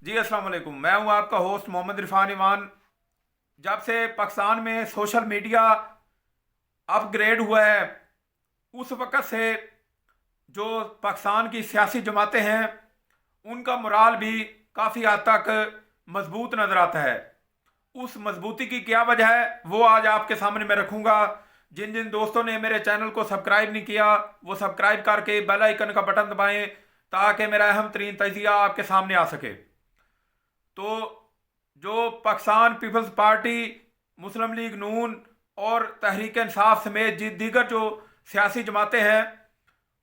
जी अस्सलाम वालेकुम। मैं हूं आपका होस्ट मोहम्मद इरफान ईमान। जब से पाकिस्तान में सोशल मीडिया अपग्रेड हुआ है, उस वक़्त से जो पाकिस्तान की सियासी जमातें हैं उनका मोराल भी काफ़ी हद तक मजबूत नज़र आता है। उस मजबूती की क्या वजह है वो आज आपके सामने मैं रखूँगा। जिन जिन दोस्तों ने मेरे चैनल को सब्सक्राइब नहीं किया वो सब्सक्राइब करके बेल आइकन का बटन दबाएं ताकि मेरा अहम तरीन तजिया आपके सामने आ सके। तो जो पाकिस्तान पीपल्स पार्टी, मुस्लिम लीग नून और तहरीक इंसाफ समेत दीगर जो सियासी जमातें हैं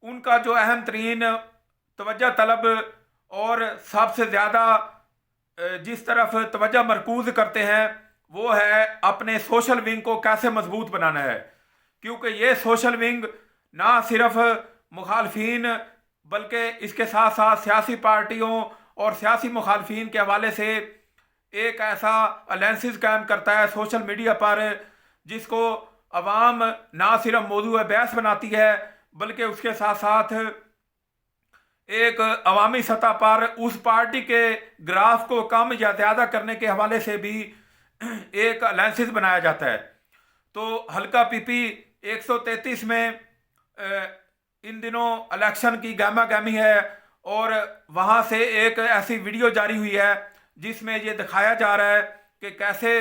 उनका जो अहम तरीन तवज्जो तलब और सबसे ज़्यादा जिस तरफ तवज्जो मरकूज करते हैं वो है अपने सोशल विंग को कैसे मजबूत बनाना है। क्योंकि ये सोशल विंग ना सिर्फ मुखालफिन बल्कि इसके साथ साथ सियासी पार्टियों और सियासी मुखालफिन के हवाले से एक ऐसा अलायंसेस कायम करता है सोशल मीडिया पर जिसको अवाम ना सिर्फ मौजू बहस बनाती है बल्कि उसके साथ साथ एक अवामी सतह पर उस पार्टी के ग्राफ को कम या ज़्यादा करने के हवाले से भी एक अलायंसेस बनाया जाता है। तो हल्का पीपी 133 में इन दिनों इलेक्शन की गहमा गहमी है और वहाँ से एक ऐसी वीडियो जारी हुई है जिसमें ये दिखाया जा रहा है कि कैसे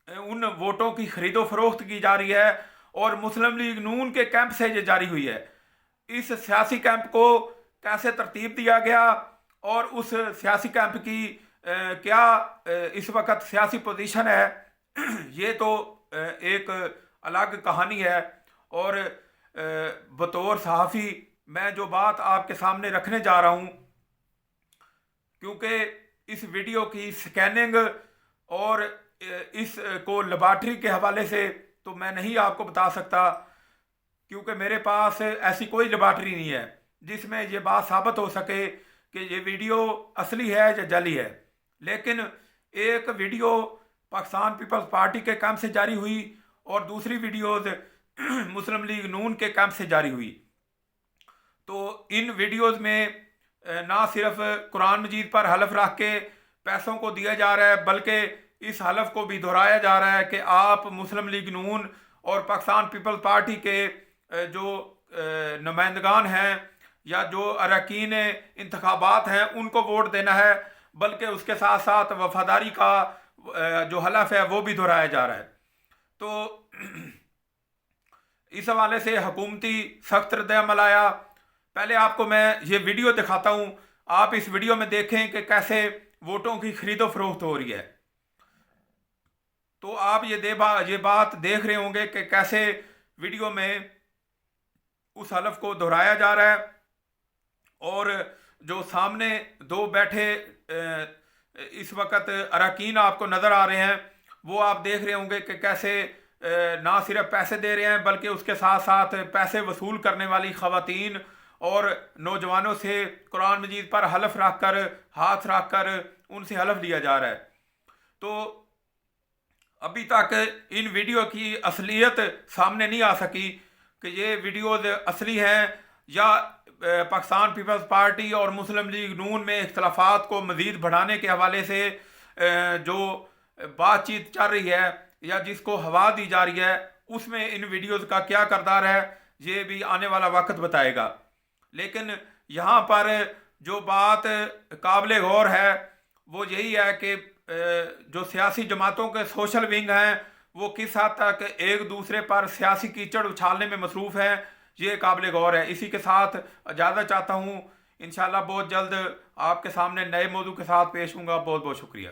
उन वोटों की खरीदो फरोख्त की जा रही है और मुस्लिम लीग नून के कैंप से ये जारी हुई है। इस सियासी कैंप को कैसे तरतीब दिया गया और उस सियासी कैंप की क्या इस वक्त सियासी पोजीशन है ये तो एक अलग कहानी है। और बतौर सहाफ़ी मैं जो बात आपके सामने रखने जा रहा हूँ, क्योंकि इस वीडियो की स्कैनिंग और इस को लेबॉर्ट्री के हवाले से तो मैं नहीं आपको बता सकता, क्योंकि मेरे पास ऐसी कोई लेबॉर्ट्री नहीं है जिसमें ये बात साबित हो सके कि ये वीडियो असली है या जाली है। लेकिन एक वीडियो पाकिस्तान पीपल्स पार्टी के कैंप से जारी हुई और दूसरी वीडियोज़ मुस्लिम लीग नून के कैंप से जारी हुई। तो इन वीडियोज़ में ना सिर्फ कुरान मजीद पर हलफ रख के पैसों को दिया जा रहा है बल्कि इस हलफ को भी दोहराया जा रहा है कि आप मुस्लिम लीग नून और पाकिस्तान पीपल्स पार्टी के जो नुमाइंदगान हैं या जो अरकान इंतखाबात हैं उनको वोट देना है, बल्कि उसके साथ साथ वफादारी का जो हलफ है वो भी दोहराया जा रहा है। तो इस हवाले से हुकूमती सख्त रद्द-ए-अमल आया। पहले आपको मैं ये वीडियो दिखाता हूँ, आप इस वीडियो में देखें कि कैसे वोटों की खरीदो फरोख्त हो रही है। तो आप ये बात देख रहे होंगे कि कैसे वीडियो में उस हलफ को दोहराया जा रहा है और जो सामने दो बैठे इस वक्त अरकान आपको नज़र आ रहे हैं वो आप देख रहे होंगे कि कैसे ना सिर्फ पैसे दे रहे हैं बल्कि उसके साथ साथ पैसे वसूल करने वाली ख़वातीन और नौजवानों से कुरान मजीद पर हलफ रख कर हाथ रख कर उनसे हलफ लिया जा रहा है। तो अभी तक इन वीडियो की असलियत सामने नहीं आ सकी कि ये वीडियोज़ असली हैं या पाकिस्तान पीपल्स पार्टी और मुस्लिम लीग नून में इख्तलाफात को मज़ीद बढ़ाने के हवाले से जो बातचीत चल रही है या जिसको हवा दी जा रही है उसमें इन वीडियोज़ का क्या किरदार है ये भी आने वाला वक्त बताएगा। लेकिन यहाँ पर जो बात काबिल गौर है वो यही है कि जो सियासी जमातों के सोशल विंग हैं वो किस हद तक एक दूसरे पर सियासी कीचड़ उछालने में मसरूफ़ हैं, ये काबिल गौर है। इसी के साथ इजाज़त चाहता हूँ। इंशाल्लाह बहुत जल्द आपके सामने नए मौजू के साथ पेश होऊंगा। बहुत बहुत शुक्रिया।